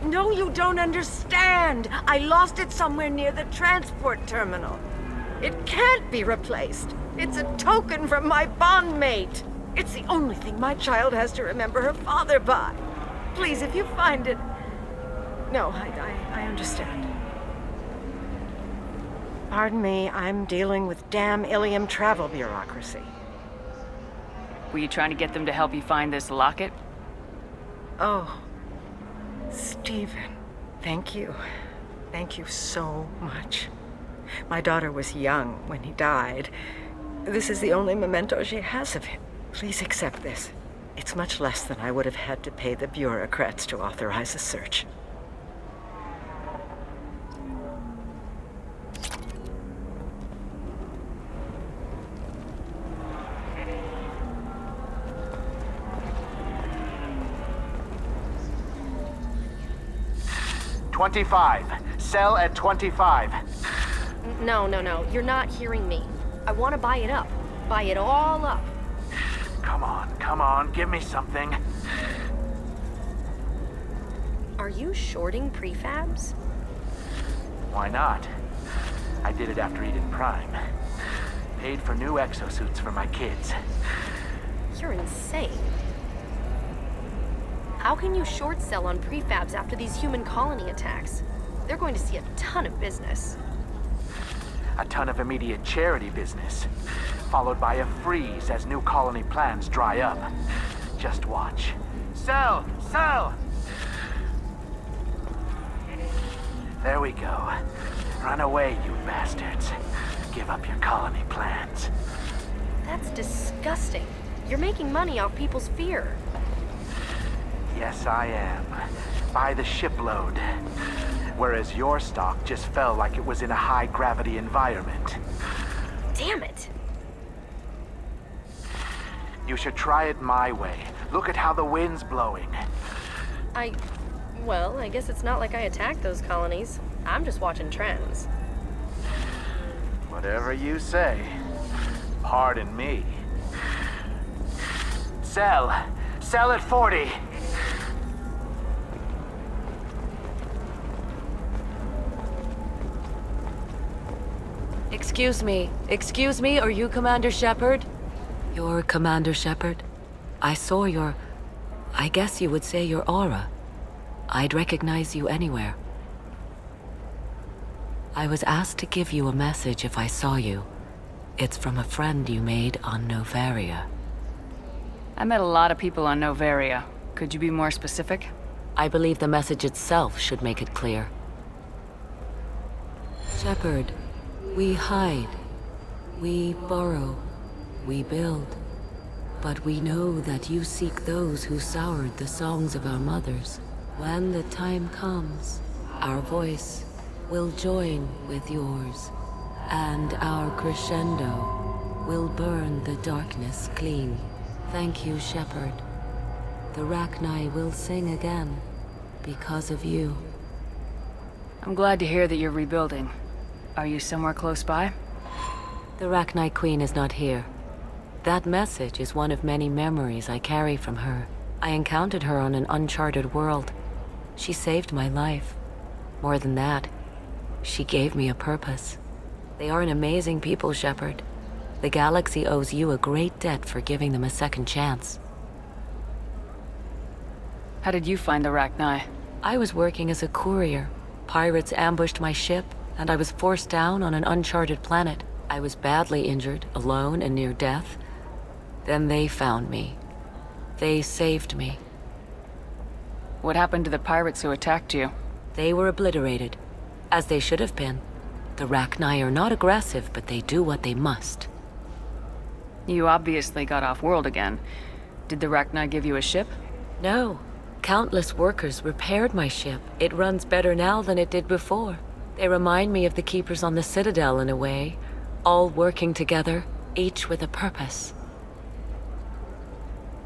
No, you don't understand. I lost it somewhere near the transport terminal. It can't be replaced. It's a token from my bondmate. It's the only thing my child has to remember her father by. Please, if you find it... No, I understand. Pardon me, I'm dealing with damn Illium travel bureaucracy. Were you trying to get them to help you find this locket? Oh, Stephen, thank you. Thank you so much. My daughter was young when he died. This is the only memento she has of him. Please accept this. It's much less than I would have had to pay the bureaucrats to authorize a search. $25. Sell at $25. No. You're not hearing me. I want to buy it up. Buy it all up. Come on. Give me something. Are you shorting prefabs? Why not? I did it after Eden Prime. Paid for new exosuits for my kids. You're insane. How can you short sell on prefabs after these human colony attacks? They're going to see a ton of business. A ton of immediate charity business, followed by a freeze as new colony plans dry up. Just watch. Sell! There we go. Run away, you bastards. Give up your colony plans. That's disgusting. You're making money off people's fear. Yes, I am. By the shipload. Whereas your stock just fell like it was in a high-gravity environment. Damn it! You should try it my way. Look at how the wind's blowing. Well, I guess it's not like I attacked those colonies. I'm just watching trends. Whatever you say. Pardon me. Sell at 40. Excuse me, are you Commander Shepard? You're Commander Shepard? I saw I guess you would say your aura. I'd recognize you anywhere. I was asked to give you a message if I saw you. It's from a friend you made on Novaria. I met a lot of people on Novaria. Could you be more specific? I believe the message itself should make it clear. Shepard, we hide, we borrow, we build. But we know that you seek those who soured the songs of our mothers. When the time comes, our voice will join with yours, and our crescendo will burn the darkness clean. Thank you, Shepard. The Rachni will sing again because of you. I'm glad to hear that you're rebuilding. Are you somewhere close by? The Rachni Queen is not here. That message is one of many memories I carry from her. I encountered her on an uncharted world. She saved my life. More than that, she gave me a purpose. They are an amazing people, Shepard. The galaxy owes you a great debt for giving them a second chance. How did you find the Rachni? I was working as a courier. Pirates ambushed my ship, and I was forced down on an uncharted planet. I was badly injured, alone and near death. Then they found me. They saved me. What happened to the pirates who attacked you? They were obliterated, as they should have been. The Rachni are not aggressive, but they do what they must. You obviously got off-world again. Did the Rachni give you a ship? No. Countless workers repaired my ship. It runs better now than it did before. They remind me of the Keepers on the Citadel in a way, all working together, each with a purpose.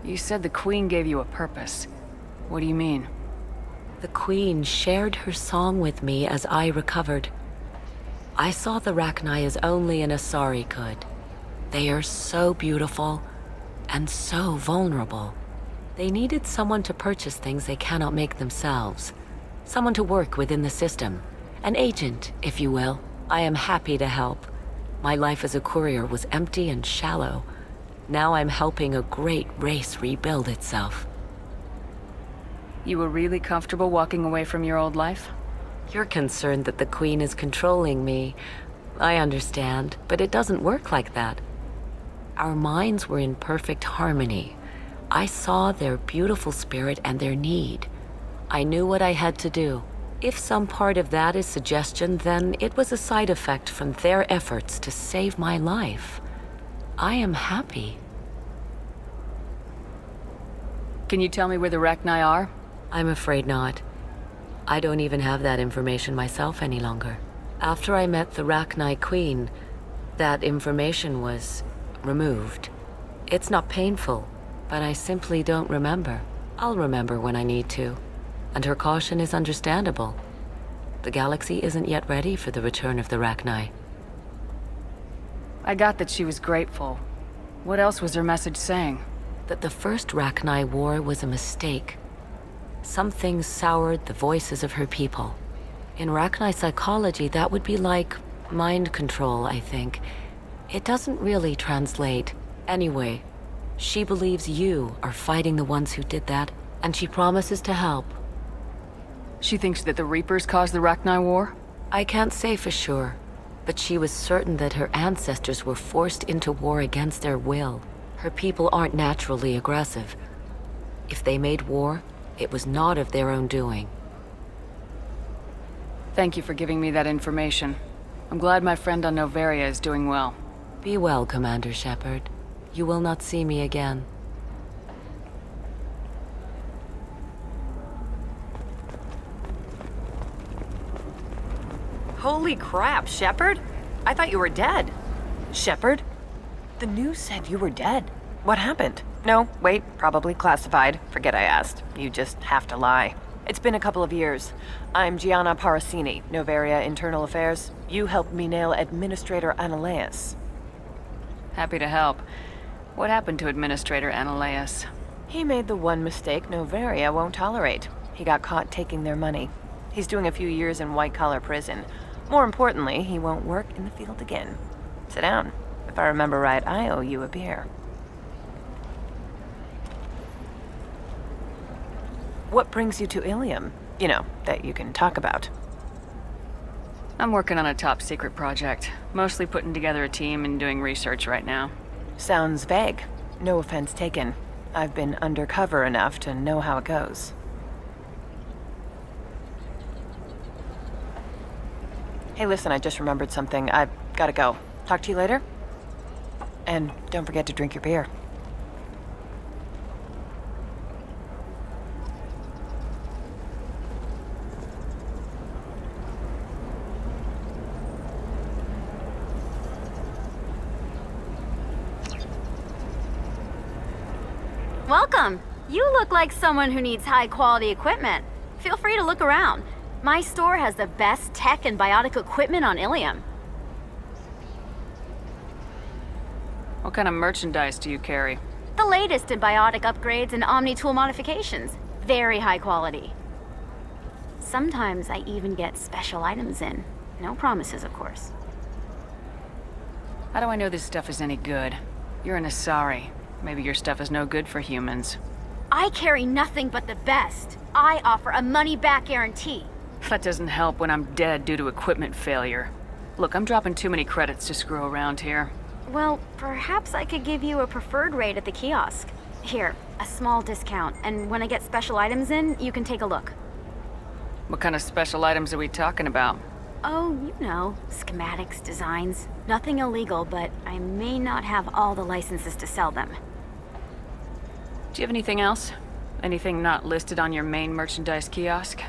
You said the Queen gave you a purpose. What do you mean? The Queen shared her song with me as I recovered. I saw the Rachni as only an Asari could. They are so beautiful and so vulnerable. They needed someone to purchase things they cannot make themselves. Someone to work within the system. An agent, if you will. I am happy to help. My life as a courier was empty and shallow. Now I'm helping a great race rebuild itself. You were really comfortable walking away from your old life? You're concerned that the Queen is controlling me. I understand, but it doesn't work like that. Our minds were in perfect harmony. I saw their beautiful spirit and their need. I knew what I had to do. If some part of that is suggestion, then it was a side effect from their efforts to save my life. I am happy. Can you tell me where the Rachni are? I'm afraid not. I don't even have that information myself any longer. After I met the Rachni Queen, that information was removed. It's not painful, but I simply don't remember. I'll remember when I need to. And her caution is understandable. The galaxy isn't yet ready for the return of the Rachni. I got that she was grateful. What else was her message saying? That the first Rachni war was a mistake. Some things soured the voices of her people. In Rachni psychology, that would be like mind control, I think. It doesn't really translate. Anyway, she believes you are fighting the ones who did that, and she promises to help. She thinks that the Reapers caused the Rachni War? I can't say for sure, but she was certain that her ancestors were forced into war against their will. Her people aren't naturally aggressive. If they made war, it was not of their own doing. Thank you for giving me that information. I'm glad my friend on Noveria is doing well. Be well, Commander Shepard. You will not see me again. Holy crap, Shepard? I thought you were dead. Shepard? The news said you were dead. What happened? No, wait, probably classified. Forget I asked. You just have to lie. It's been a couple of years. I'm Gianna Parassini, Noveria Internal Affairs. You helped me nail Administrator Analeas. Happy to help. What happened to Administrator Analeas? He made the one mistake Noveria won't tolerate. He got caught taking their money. He's doing a few years in white-collar prison. More importantly, he won't work in the field again. Sit down. If I remember right, I owe you a beer. What brings you to Illium? You know, that you can talk about. I'm working on a top-secret project. Mostly putting together a team and doing research right now. Sounds vague. No offense taken. I've been undercover enough to know how it goes. Hey, listen, I just remembered something. I've gotta go. Talk to you later? And don't forget to drink your beer. Welcome. You look like someone who needs high-quality equipment. Feel free to look around. My store has the best tech and biotic equipment on Illium. What kind of merchandise do you carry? The latest in biotic upgrades and omni-tool modifications. Very high quality. Sometimes I even get special items in. No promises, of course. How do I know this stuff is any good? You're an Asari. Maybe your stuff is no good for humans. I carry nothing but the best. I offer a money-back guarantee. That doesn't help when I'm dead due to equipment failure. Look, I'm dropping too many credits to screw around here. Well, perhaps I could give you a preferred rate at the kiosk. Here, a small discount, and when I get special items in, you can take a look. What kind of special items are we talking about? Oh, you know, schematics, designs. Nothing illegal, but I may not have all the licenses to sell them. Do you have anything else? Anything not listed on your main merchandise kiosk?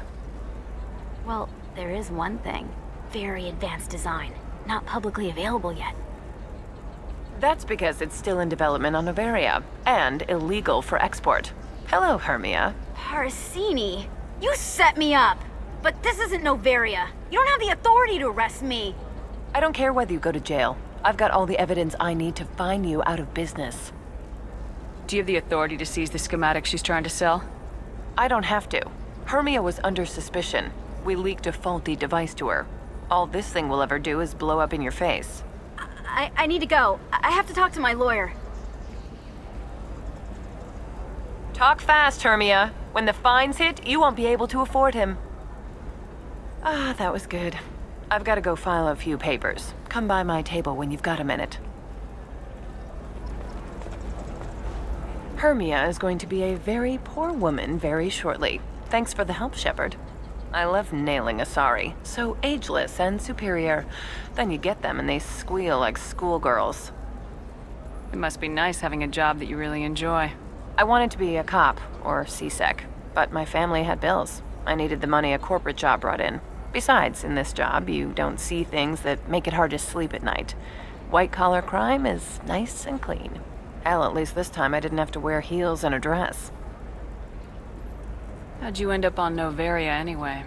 Well, there is one thing. Very advanced design. Not publicly available yet. That's because it's still in development on Noveria, and illegal for export. Hello, Hermia. Parassini, you set me up! But this isn't Noveria. You don't have the authority to arrest me. I don't care whether you go to jail. I've got all the evidence I need to find you out of business. Do you have the authority to seize the schematic she's trying to sell? I don't have to. Hermia was under suspicion. We leaked a faulty device to her. All this thing will ever do is blow up in your face. I need to go. I have to talk to my lawyer. Talk fast, Hermia. When the fines hit, you won't be able to afford him. Ah, that was good. I've got to go file a few papers. Come by my table when you've got a minute. Hermia is going to be a very poor woman very shortly. Thanks for the help, Shepard. I love nailing a sorry. So ageless and superior. Then you get them and they squeal like schoolgirls. It must be nice having a job that you really enjoy. I wanted to be a cop, or CSEC, but my family had bills. I needed the money a corporate job brought in. Besides, in this job, you don't see things that make it hard to sleep at night. White-collar crime is nice and clean. Hell, at least this time I didn't have to wear heels and a dress. How'd you end up on Novaria anyway?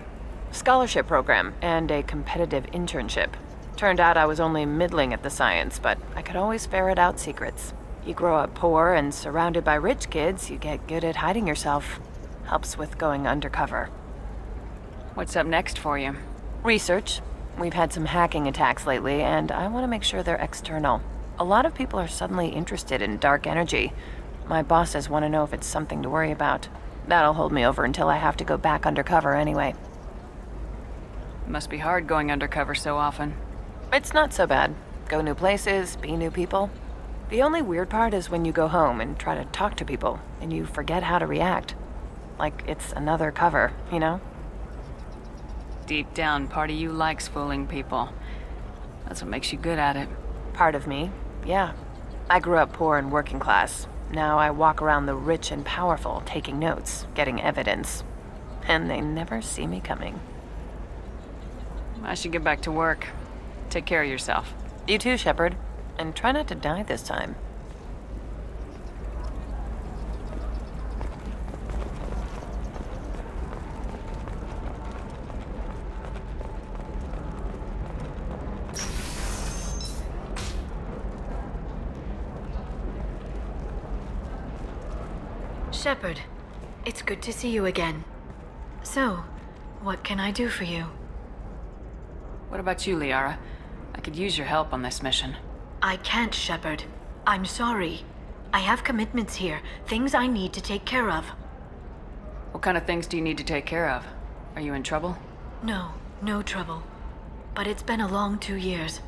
Scholarship program and a competitive internship. Turned out I was only middling at the science, but I could always ferret out secrets. You grow up poor and surrounded by rich kids, you get good at hiding yourself. Helps with going undercover. What's up next for you? Research. We've had some hacking attacks lately, and I want to make sure they're external. A lot of people are suddenly interested in dark energy. My bosses want to know if it's something to worry about. That'll hold me over until I have to go back undercover anyway. It must be hard going undercover so often. It's not so bad. Go new places, be new people. The only weird part is when you go home and try to talk to people, and you forget how to react. Like it's another cover, you know? Deep down, part of you likes fooling people. That's what makes you good at it. Part of me, yeah. I grew up poor and working class. Now I walk around the rich and powerful, taking notes, getting evidence. And they never see me coming. I should get back to work. Take care of yourself. You too, Shepard. And try not to die this time. Shepard, it's good to see you again. So, what can I do for you? What about you, Liara? I could use your help on this mission. I can't, Shepard. I'm sorry. I have commitments here, things I need to take care of. What kind of things do you need to take care of? Are you in trouble? No, no trouble. But it's been a long 2 years.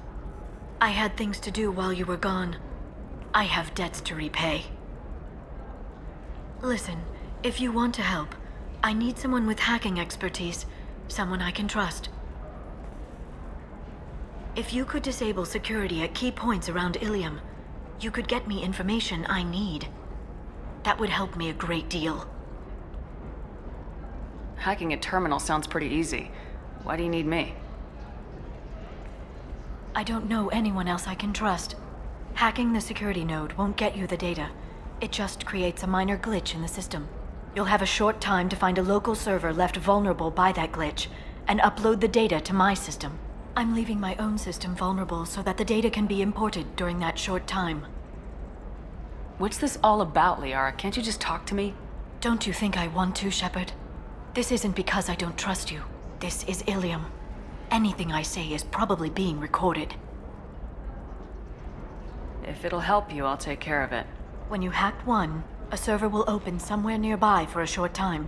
I had things to do while you were gone. I have debts to repay. Listen, if you want to help, I need someone with hacking expertise, someone I can trust. If you could disable security at key points around Illium, you could get me information I need. That would help me a great deal. Hacking a terminal sounds pretty easy. Why do you need me? I don't know anyone else I can trust. Hacking the security node won't get you the data. It just creates a minor glitch in the system. You'll have a short time to find a local server left vulnerable by that glitch, and upload the data to my system. I'm leaving my own system vulnerable so that the data can be imported during that short time. What's this all about, Liara? Can't you just talk to me? Don't you think I want to, Shepard? This isn't because I don't trust you. This is Illium. Anything I say is probably being recorded. If it'll help you, I'll take care of it. When you hack one, a server will open somewhere nearby for a short time.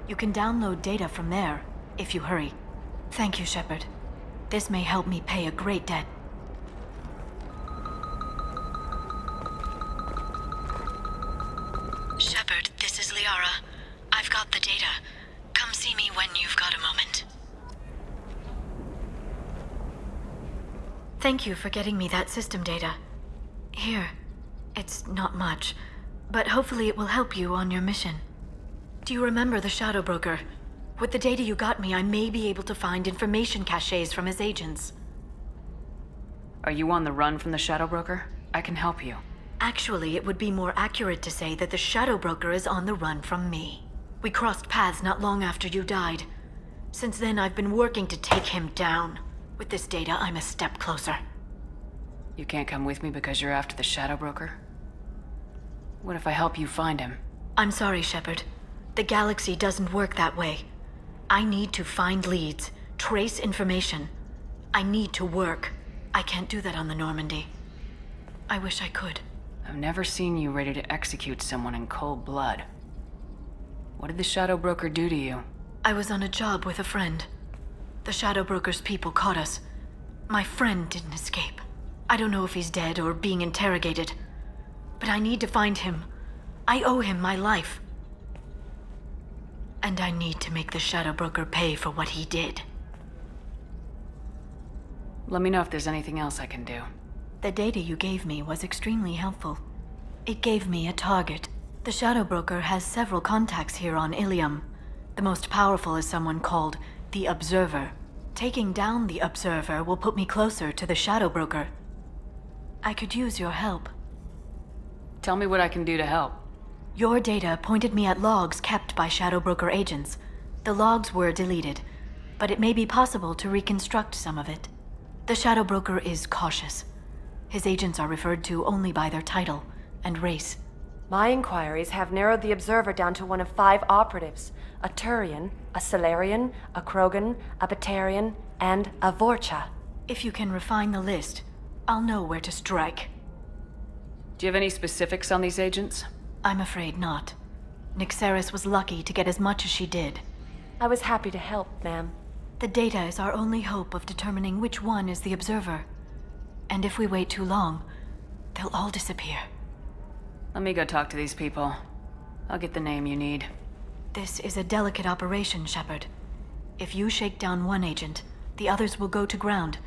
You can download data from there, if you hurry. Thank you, Shepard. This may help me pay a great debt. Shepard, this is Liara. I've got the data. Come see me when you've got a moment. Thank you for getting me that system data. Here. It's not much, but hopefully it will help you on your mission. Do you remember the Shadow Broker? With the data you got me, I may be able to find information caches from his agents. Are you on the run from the Shadow Broker? I can help you. Actually, it would be more accurate to say that the Shadow Broker is on the run from me. We crossed paths not long after you died. Since then, I've been working to take him down. With this data, I'm a step closer. You can't come with me because you're after the Shadow Broker? What if I help you find him? I'm sorry, Shepard. The galaxy doesn't work that way. I need to find leads, trace information. I need to work. I can't do that on the Normandy. I wish I could. I've never seen you ready to execute someone in cold blood. What did the Shadow Broker do to you? I was on a job with a friend. The Shadow Broker's people caught us. My friend didn't escape. I don't know if he's dead or being interrogated. But I need to find him. I owe him my life. And I need to make the Shadow Broker pay for what he did. Let me know if there's anything else I can do. The data you gave me was extremely helpful. It gave me a target. The Shadow Broker has several contacts here on Illium. The most powerful is someone called the Observer. Taking down the Observer will put me closer to the Shadow Broker. I could use your help. Tell me what I can do to help. Your data pointed me at logs kept by Shadow Broker agents. The logs were deleted, but it may be possible to reconstruct some of it. The Shadow Broker is cautious. His agents are referred to only by their title and race. My inquiries have narrowed the Observer down to one of 5 operatives: a Turian, a Solarian, a Krogan, a Batarian, and a Vorcha. If you can refine the list, I'll know where to strike. Do you have any specifics on these agents? I'm afraid not. Nyxeris was lucky to get as much as she did. I was happy to help, ma'am. The data is our only hope of determining which one is the Observer. And if we wait too long, they'll all disappear. Let me go talk to these people. I'll get the name you need. This is a delicate operation, Shepard. If you shake down one agent, the others will go to ground,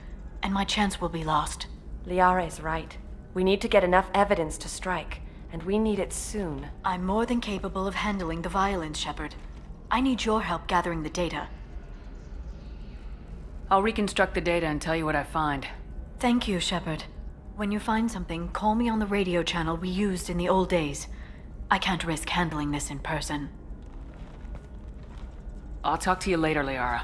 and my chance will be lost. Liara is right. We need to get enough evidence to strike, and we need it soon. I'm more than capable of handling the violence, Shepard. I need your help gathering the data. I'll reconstruct the data and tell you what I find. Thank you, Shepard. When you find something, call me on the radio channel we used in the old days. I can't risk handling this in person. I'll talk to you later, Liara.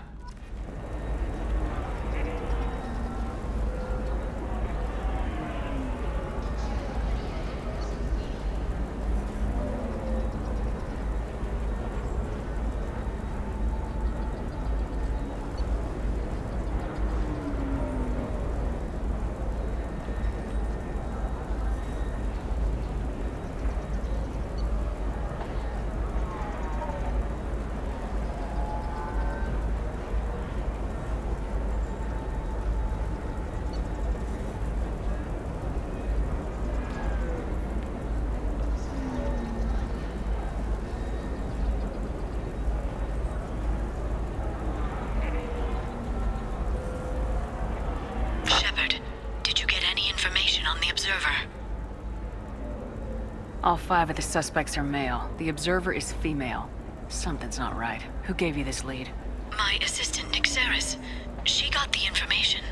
All 5 of the suspects are male. The Observer is female. Something's not right. Who gave you this lead? My assistant, Nyxeris. She got the information.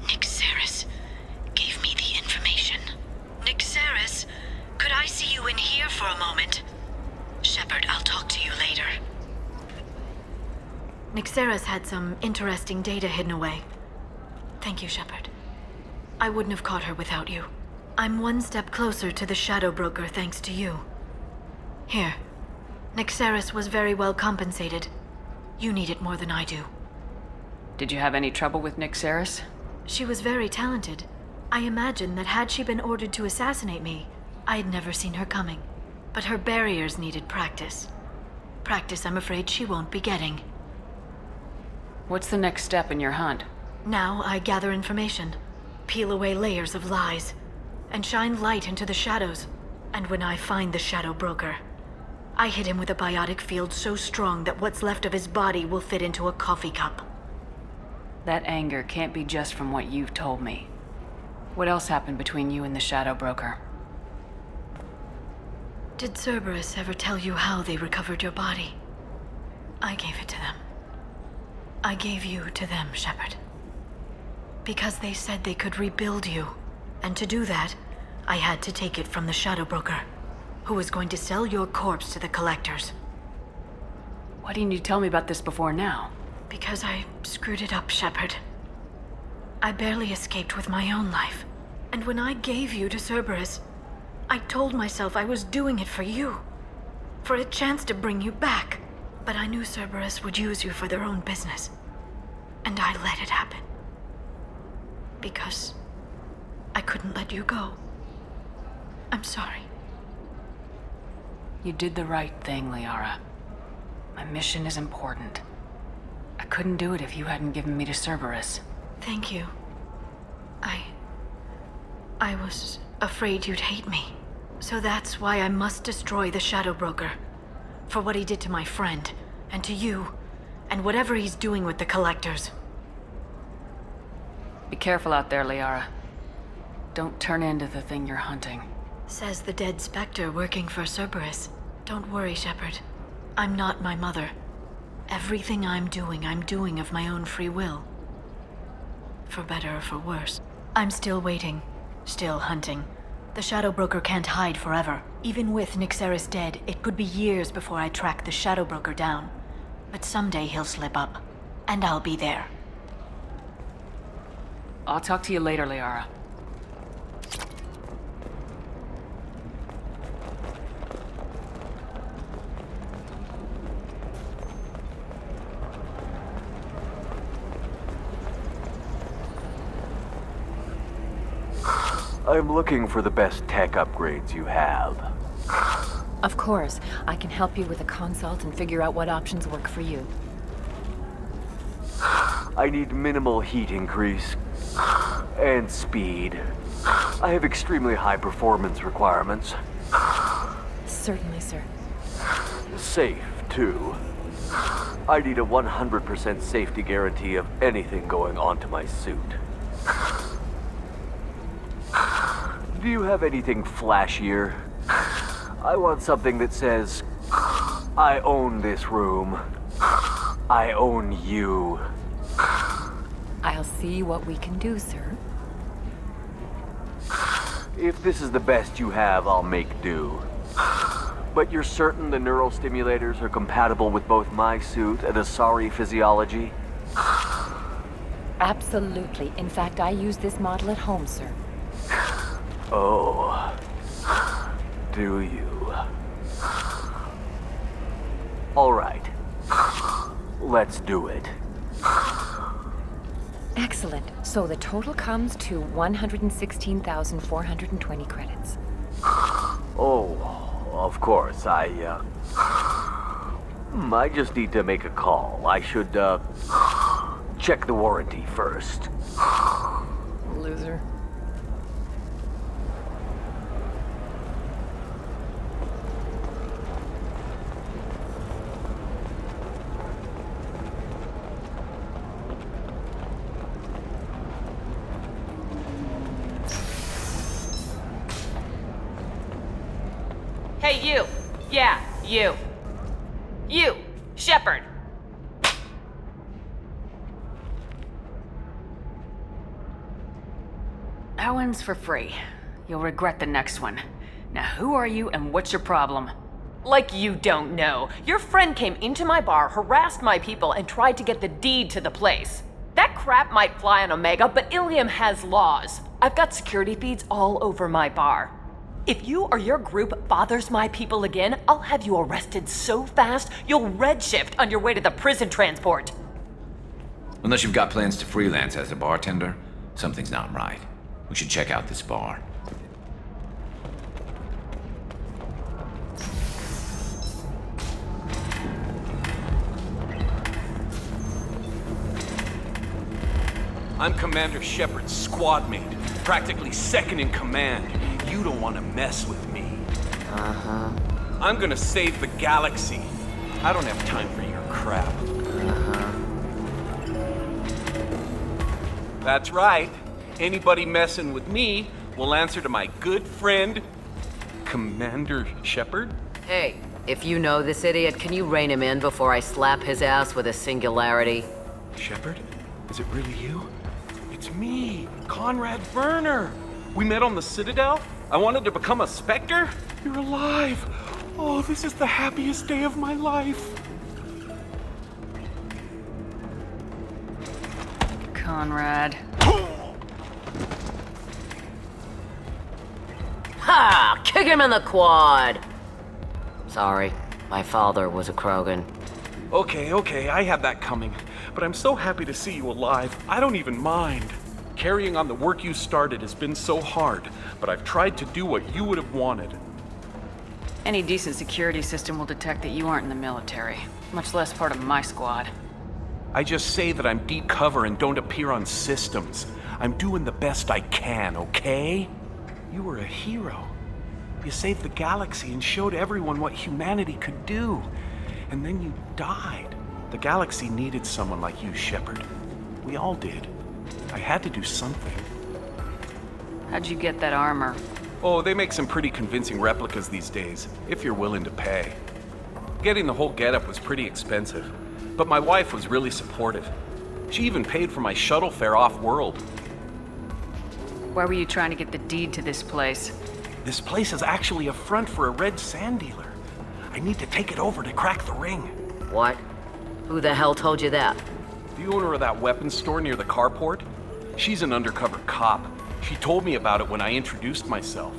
Nyxeris gave me the information. Nyxeris, could I see you in here for a moment? Shepard, I'll talk to you later. Nyxeris had some interesting data hidden away. Thank you, Shepard. I wouldn't have caught her without you. I'm one step closer to the Shadow Broker thanks to you. Here. Nyxeris was very well compensated. You need it more than I do. Did you have any trouble with Nyxeris? She was very talented. I imagine that had she been ordered to assassinate me, I had never seen her coming. But her barriers needed practice. Practice I'm afraid she won't be getting. What's the next step in your hunt? Now I gather information, peel away layers of lies, and shine light into the shadows. And when I find the Shadow Broker, I hit him with a biotic field so strong that what's left of his body will fit into a coffee cup. That anger can't be just from what you've told me. What else happened between you and the Shadow Broker? Did Cerberus ever tell you how they recovered your body? I gave it to them. I gave you to them, Shepard. Because they said they could rebuild you. And to do that, I had to take it from the Shadow Broker, who was going to sell your corpse to the collectors. Why didn't you tell me about this before now? Because I screwed it up, Shepard. I barely escaped with my own life. And when I gave you to Cerberus, I told myself I was doing it for you. For a chance to bring you back. But I knew Cerberus would use you for their own business. And I let it happen. Because I couldn't let you go. I'm sorry. You did the right thing, Liara. My mission is important. I couldn't do it if you hadn't given me to Cerberus. Thank you. I was afraid you'd hate me. So that's why I must destroy the Shadow Broker. For what he did to my friend, and to you, and whatever he's doing with the Collectors. Be careful out there, Liara. Don't turn into the thing you're hunting. Says the dead Spectre working for Cerberus. Don't worry, Shepard. I'm not my mother. Everything I'm doing of my own free will. For better or for worse. I'm still waiting. Still hunting. The Shadow Broker can't hide forever. Even with Nyxeris dead, it could be years before I track the Shadow Broker down. But someday he'll slip up. And I'll be there. I'll talk to you later, Liara. I'm looking for the best tech upgrades you have. Of course. I can help you with a consult and figure out what options work for you. I need minimal heat increase. And speed. I have extremely high performance requirements. Certainly, sir. Safe, too. I need a 100% safety guarantee of anything going onto my suit. Do you have anything flashier? I want something that says, I own this room. I own you. I'll see what we can do, sir. If this is the best you have, I'll make do. But you're certain the neural stimulators are compatible with both my suit and Asari physiology? Absolutely. In fact, I use this model at home, sir. Oh, do you? All right, let's do it. Excellent. So the total comes to 116,420 credits. Oh, of course, I just need to make a call. I should, check the warranty first. Loser. Hey, you! Yeah, you! You! Shepard! That one's for free. You'll regret the next one. Now who are you and what's your problem? Like you don't know. Your friend came into my bar, harassed my people, and tried to get the deed to the place. That crap might fly on Omega, but Illium has laws. I've got security feeds all over my bar. If you or your group bothers my people again, I'll have you arrested so fast, you'll redshift on your way to the prison transport. Unless you've got plans to freelance as a bartender, something's not right. We should check out this bar. I'm Commander Shepard's squad mate, practically second in command. You don't want to mess with me. Uh-huh. I'm gonna save the galaxy. I don't have time for your crap. Uh-huh. That's right. Anybody messing with me will answer to my good friend, Commander Shepard. Hey, if you know this idiot, can you rein him in before I slap his ass with a singularity? Shepard? Is it really you? It's me, Conrad Verner. We met on the Citadel. I wanted to become a Spectre. You're alive. Oh, this is the happiest day of my life. Conrad. Ha! Kick him in the quad! Sorry, my father was a Krogan. Okay, I had that coming. But I'm so happy to see you alive, I don't even mind. Carrying on the work you started has been so hard, but I've tried to do what you would have wanted. Any decent security system will detect that you aren't in the military, much less part of my squad. I just say that I'm deep cover and don't appear on systems. I'm doing the best I can, okay? You were a hero. You saved the galaxy and showed everyone what humanity could do. And then you died. The galaxy needed someone like you, Shepard. We all did. I had to do something. How'd you get that armor? Oh, they make some pretty convincing replicas these days, if you're willing to pay. Getting the whole getup was pretty expensive, but my wife was really supportive. She even paid for my shuttle fare off-world. Why were you trying to get the deed to this place? This place is actually a front for a red sand dealer. I need to take it over to crack the ring. What? Who the hell told you that? The owner of that weapons store near the carport. She's an undercover cop. She told me about it when I introduced myself.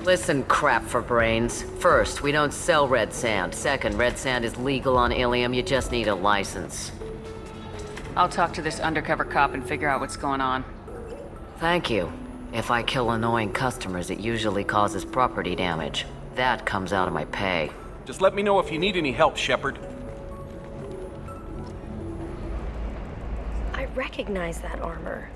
Listen, crap for brains. First, we don't sell red sand. Second, red sand is legal on Illium. You just need a license. I'll talk to this undercover cop and figure out what's going on. Thank you. If I kill annoying customers, it usually causes property damage. That comes out of my pay. Just let me know if you need any help, Shepard. I recognize that armor.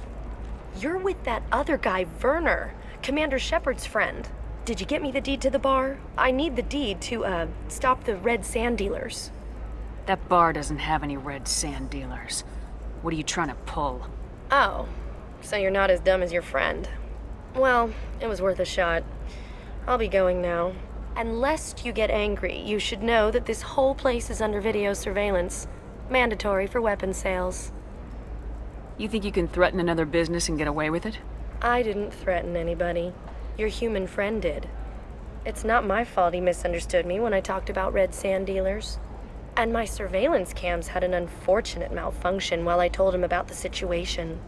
You're with that other guy, Verner, Commander Shepard's friend. Did you get me the deed to the bar? I need the deed to, stop the red sand dealers. That bar doesn't have any red sand dealers. What are you trying to pull? Oh, so you're not as dumb as your friend. Well, it was worth a shot. I'll be going now. And lest you get angry, you should know that this whole place is under video surveillance. Mandatory for weapons sales. You think you can threaten another business and get away with it? I didn't threaten anybody. Your human friend did. It's not my fault he misunderstood me when I talked about red sand dealers. And my surveillance cams had an unfortunate malfunction while I told him about the situation.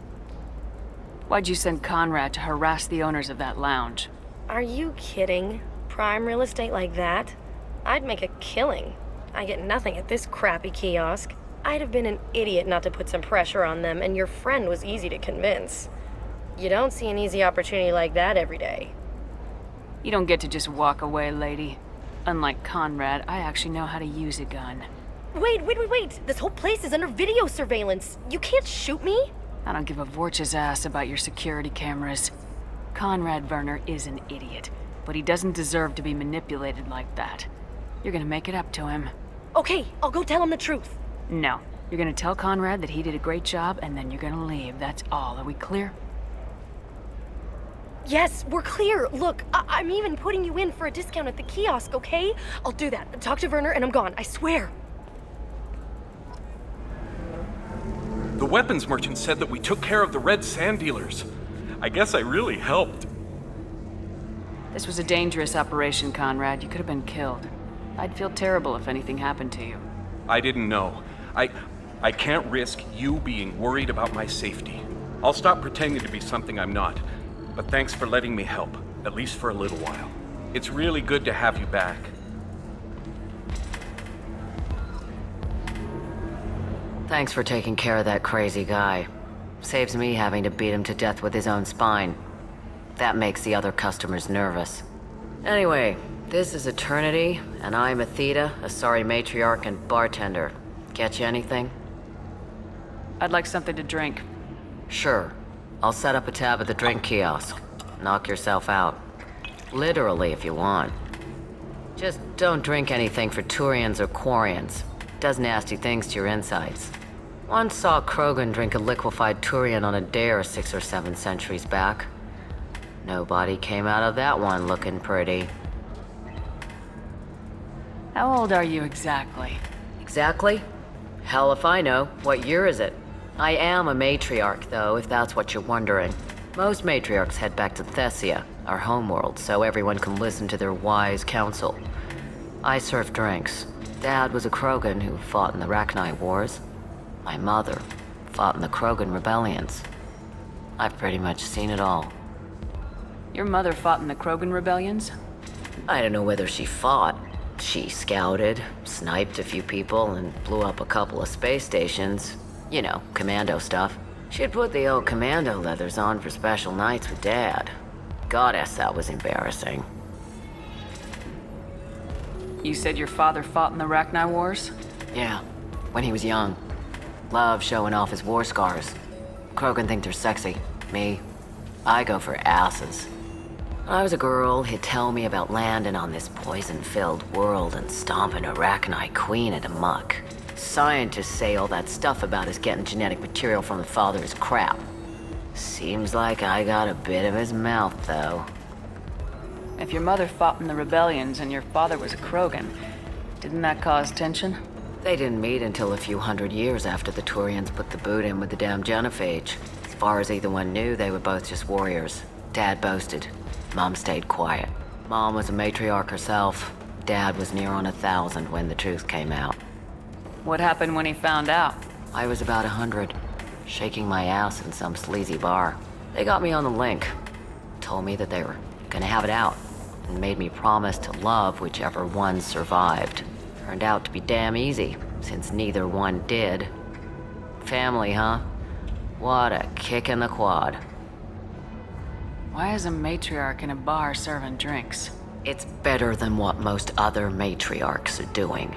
Why'd you send Conrad to harass the owners of that lounge? Are you kidding? Prime real estate like that? I'd make a killing. I get nothing at this crappy kiosk. I'd have been an idiot not to put some pressure on them, and your friend was easy to convince. You don't see an easy opportunity like that every day. You don't get to just walk away, lady. Unlike Conrad, I actually know how to use a gun. Wait! This whole place is under video surveillance. You can't shoot me? I don't give a Vorch's ass about your security cameras. Conrad Verner is an idiot, but he doesn't deserve to be manipulated like that. You're gonna make it up to him. Okay, I'll go tell him the truth. No. You're gonna tell Conrad that he did a great job, and then you're gonna leave. That's all. Are we clear? Yes, we're clear. Look, I'm even putting you in for a discount at the kiosk, okay? I'll do that. Talk to Verner and I'm gone, I swear. The weapons merchant said that we took care of the red sand dealers. I guess I really helped. This was a dangerous operation, Conrad. You could have been killed. I'd feel terrible if anything happened to you. I didn't know. I can't risk you being worried about my safety. I'll stop pretending to be something I'm not. But thanks for letting me help, at least for a little while. It's really good to have you back. Thanks for taking care of that crazy guy. Saves me having to beat him to death with his own spine. That makes the other customers nervous. Anyway, this is Eternity, and I'm Athena, a sorry matriarch and bartender. Get you anything? I'd like something to drink. Sure. I'll set up a tab at the drink kiosk. Knock yourself out. Literally, if you want. Just don't drink anything for Turians or Quarians. Does nasty things to your insides. Once saw Krogan drink a liquefied Turian on a dare 6 or 7 centuries back. Nobody came out of that one looking pretty. How old are you exactly? Exactly? Hell if I know. What year is it? I am a matriarch, though, if that's what you're wondering. Most matriarchs head back to Thessia, our homeworld, so everyone can listen to their wise counsel. I serve drinks. Dad was a Krogan who fought in the Rachni Wars. My mother fought in the Krogan rebellions. I've pretty much seen it all. Your mother fought in the Krogan rebellions? I don't know whether she fought. She scouted, sniped a few people, and blew up a couple of space stations. You know, commando stuff. She'd put the old commando leathers on for special nights with Dad. Goddess, that was embarrassing. You said your father fought in the Rachni Wars? Yeah, when he was young. Loved showing off his war scars. Krogan think they're sexy. Me, I go for asses. When I was a girl, he'd tell me about landing on this poison-filled world and stomping a Rachni queen into muck. Scientists say all that stuff about us getting genetic material from the father is crap. Seems like I got a bit of his mouth, though. If your mother fought in the rebellions and your father was a Krogan, didn't that cause tension? They didn't meet until a few hundred years after the Turians put the boot in with the damn genophage. As far as either one knew, they were both just warriors. Dad boasted. Mom stayed quiet. Mom was a matriarch herself. Dad was near on 1,000 when the truth came out. What happened when he found out? I was about 100, shaking my ass in some sleazy bar. They got me on the link. Told me that they were gonna have it out, and made me promise to love whichever one survived. Turned out to be damn easy, since neither one did. Family, huh? What a kick in the quad. Why is a matriarch in a bar serving drinks? It's better than what most other matriarchs are doing.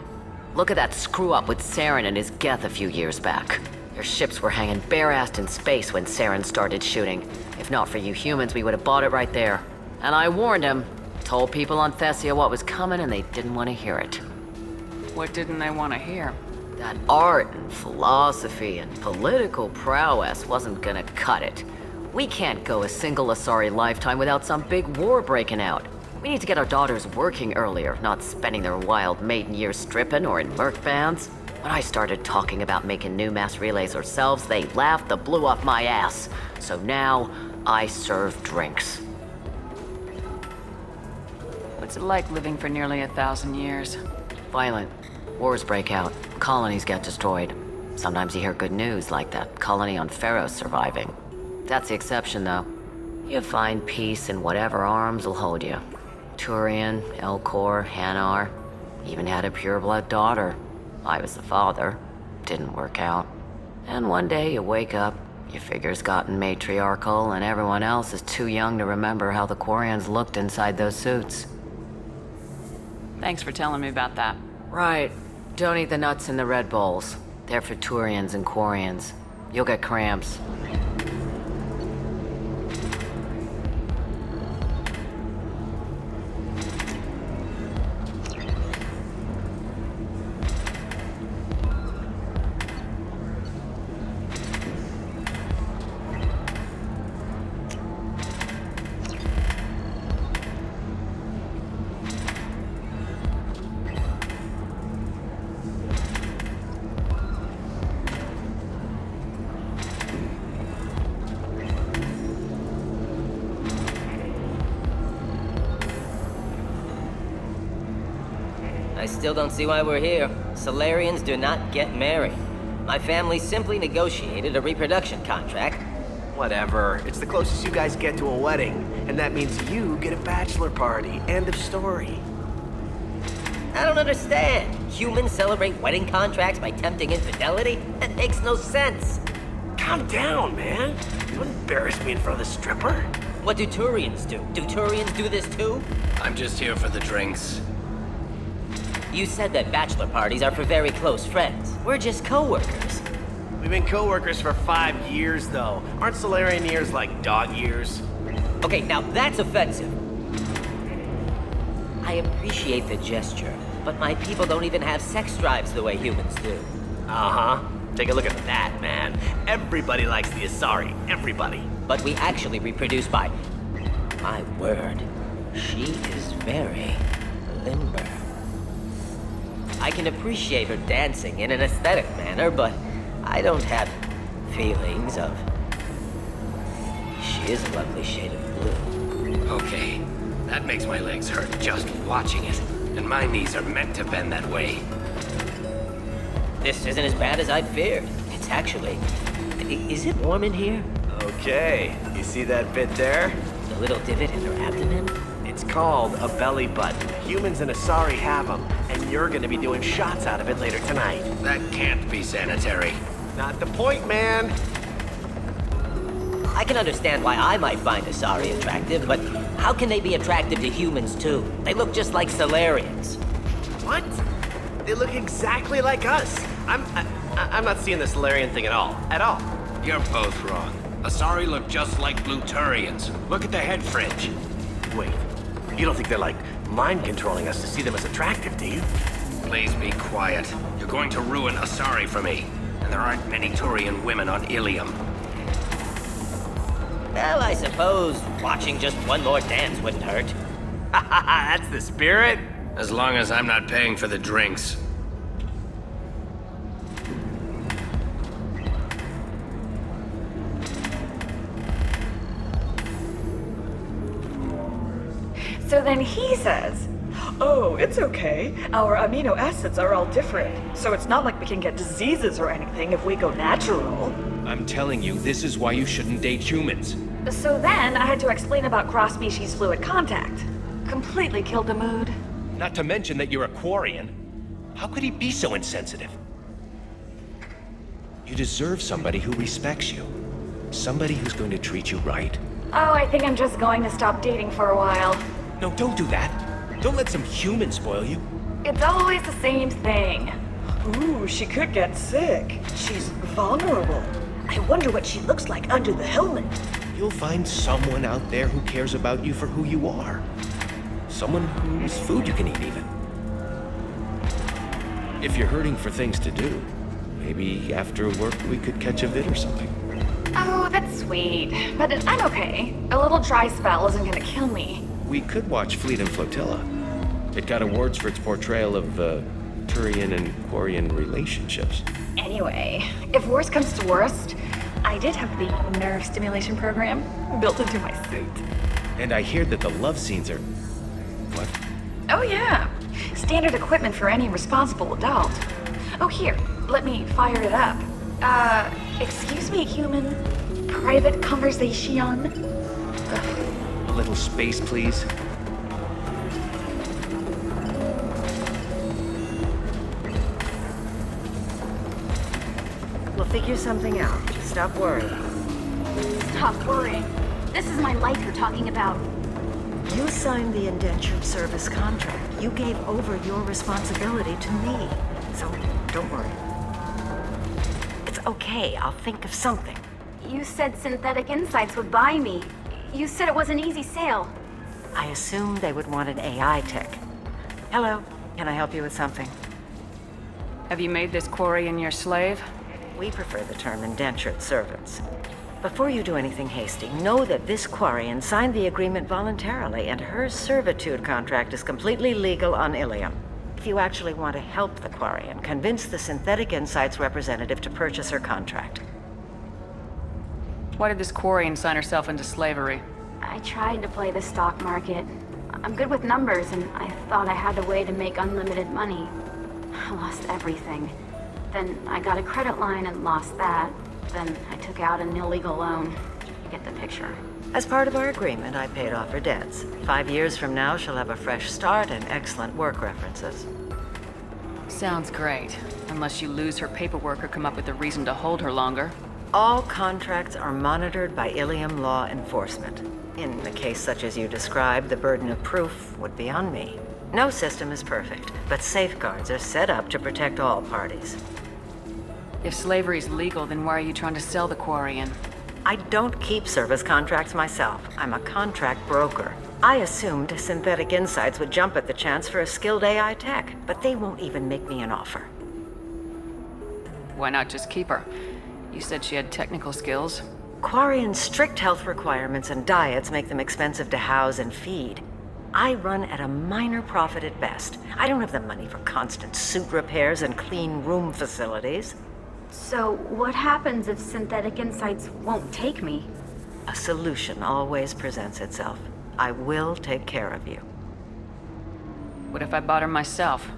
Look at that screw-up with Saren and his Geth a few years back. Their ships were hanging bare-assed in space when Saren started shooting. If not for you humans, we would have bought it right there. And I warned him. Told people on Thessia what was coming, and they didn't want to hear it. What didn't they want to hear? That art and philosophy and political prowess wasn't gonna cut it. We can't go a single Asari lifetime without some big war breaking out. We need to get our daughters working earlier, not spending their wild maiden years stripping or in merc bands. When I started talking about making new mass relays ourselves, they laughed the blue off my ass. So now, I serve drinks. What's it like living for nearly 1,000 years? Violent. Wars break out. Colonies get destroyed. Sometimes you hear good news, like that colony on Pharaoh surviving. That's the exception, though. You find peace in whatever arms will hold you. Turian, Elcor, Hanar. Even had a pureblood daughter. I was the father. Didn't work out. And one day you wake up, your figure's gotten matriarchal, and everyone else is too young to remember how the Quarians looked inside those suits. Thanks for telling me about that. Right. Don't eat the nuts in the Red Bowls. They're for Turians and Quarians. You'll get cramps. I still don't see why we're here. Solarians do not get married. My family simply negotiated a reproduction contract. Whatever. It's the closest you guys get to a wedding. And that means you get a bachelor party. End of story. I don't understand. Humans celebrate wedding contracts by tempting infidelity? That makes no sense. Calm down, man. Don't embarrass me in front of the stripper. What do Turians do? Do Turians do this too? I'm just here for the drinks. You said that bachelor parties are for very close friends. We're just co-workers. We've been co-workers for 5 years, though. Aren't Solarian years like dog years? Okay, now that's offensive. I appreciate the gesture, but my people don't even have sex drives the way humans do. Uh-huh. Take a look at that, man. Everybody likes the Asari. Everybody. But we actually reproduce by... My word. She is very limber. I can appreciate her dancing in an aesthetic manner, but I don't have feelings of... She is a lovely shade of blue. Okay, that makes my legs hurt just watching it. And my knees are meant to bend that way. This isn't as bad as I feared. It's actually... Is it warm in here? Okay, you see that bit there? The little divot in her abdomen? It's called a belly button. Humans and Asari have them, you're gonna be doing shots out of it later tonight. That can't be sanitary. Not the point, man. I can understand why I might find Asari attractive, but how can they be attractive to humans too? They look just like Solarians. What? They look exactly like us. I'm not seeing the Solarian thing at all. At all. You're both wrong. Asari look just like Bluturians. Look at the head fringe. Wait, you don't think they're like mind controlling us to see them as attractive, do you? Please be quiet. You're going to ruin Asari for me. And there aren't many Turian women on Illium. Well, I suppose watching just one more dance wouldn't hurt. That's the spirit. As long as I'm not paying for the drinks. So then he says, oh, it's okay. Our amino acids are all different, so it's not like we can get diseases or anything if we go natural. I'm telling you, this is why you shouldn't date humans. So then I had to explain about cross-species fluid contact. Completely killed the mood. Not to mention that you're a Quarian. How could he be so insensitive? You deserve somebody who respects you. Somebody who's going to treat you right. Oh, I think I'm just going to stop dating for a while. No, don't do that. Don't let some human spoil you. It's always the same thing. Ooh, she could get sick. She's vulnerable. I wonder what she looks like under the helmet. You'll find someone out there who cares about you for who you are. Someone whose food you can eat, even. If you're hurting for things to do, maybe after work we could catch a vid or something. Oh, that's sweet. But I'm okay. A little dry spell isn't gonna kill me. We could watch Fleet and Flotilla. It got awards for its portrayal of Turian and Quarian relationships. Anyway, if worst comes to worst, I did have the nerve stimulation program built into my suit. And I hear that the love scenes are... What? Oh yeah. Standard equipment for any responsible adult. Oh here, let me fire it up. Excuse me, human. Private conversation? A little space, please. We'll figure something out. Just stop worrying. Stop worrying. This is my life you're talking about. You signed the indentured service contract. You gave over your responsibility to me. So, don't worry. It's okay. I'll think of something. You said Synthetic Insights would buy me. You said it was an easy sale. I assumed they would want an AI tech. Hello. Can I help you with something? Have you made this Quarian your slave? We prefer the term indentured servants. Before you do anything hasty, know that this Quarian signed the agreement voluntarily, and her servitude contract is completely legal on Illium. If you actually want to help the Quarian, convince the Synthetic Insights representative to purchase her contract. Why did this Quarian sign herself into slavery? I tried to play the stock market. I'm good with numbers, and I thought I had a way to make unlimited money. I lost everything. Then I got a credit line and lost that. Then I took out an illegal loan. You get the picture. As part of our agreement, I paid off her debts. 5 years from now, she'll have a fresh start and excellent work references. Sounds great. Unless you lose her paperwork or come up with a reason to hold her longer. All contracts are monitored by Illium law enforcement. In a case such as you described, the burden of proof would be on me. No system is perfect, but safeguards are set up to protect all parties. If slavery's legal, then why are you trying to sell the Quarian? I don't keep service contracts myself. I'm a contract broker. I assumed Synthetic Insights would jump at the chance for a skilled AI tech, but they won't even make me an offer. Why not just keep her? You said she had technical skills. Quarian's strict health requirements and diets make them expensive to house and feed. I run at a minor profit at best. I don't have the money for constant suit repairs and clean room facilities. So what happens if Synthetic Insights won't take me? A solution always presents itself. I will take care of you. What if I bought her myself?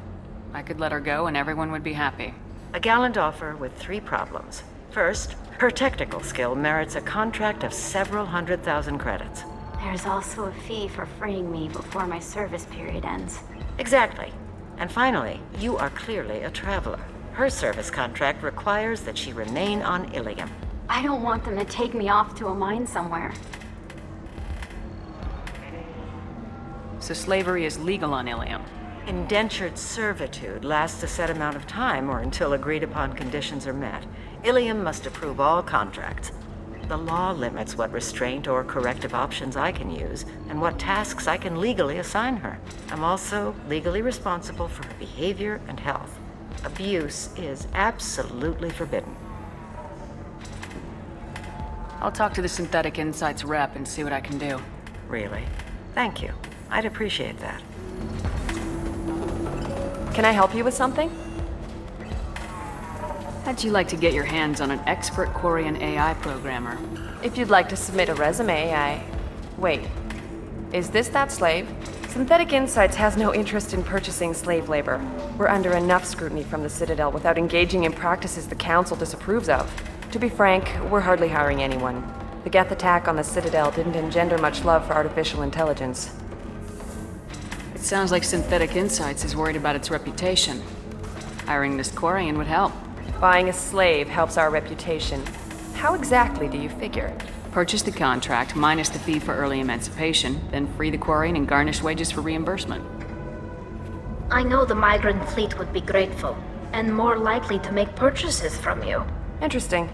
I could let her go and everyone would be happy. A gallant offer with 3 problems. First, her technical skill merits a contract of several 100,000 credits. There's also a fee for freeing me before my service period ends. Exactly. And finally, you are clearly a traveler. Her service contract requires that she remain on Illium. I don't want them to take me off to a mine somewhere. So slavery is legal on Illium? Indentured servitude lasts a set amount of time or until agreed-upon conditions are met. Illium must approve all contracts. The law limits what restraint or corrective options I can use and what tasks I can legally assign her. I'm also legally responsible for her behavior and health. Abuse is absolutely forbidden. I'll talk to the Synthetic Insights rep and see what I can do. Really? Thank you. I'd appreciate that. Can I help you with something? How'd you like to get your hands on an expert Quarian AI programmer? If you'd like to submit a resume, Wait. Is this that slave? Synthetic Insights has no interest in purchasing slave labor. We're under enough scrutiny from the Citadel without engaging in practices the Council disapproves of. To be frank, we're hardly hiring anyone. The Geth attack on the Citadel didn't engender much love for artificial intelligence. It sounds like Synthetic Insights is worried about its reputation. Hiring this Quarian would help. Buying a slave helps our reputation. How exactly do you figure? Purchase the contract, minus the fee for early emancipation, then free the Quarian and garnish wages for reimbursement. I know the migrant fleet would be grateful, and more likely to make purchases from you. Interesting.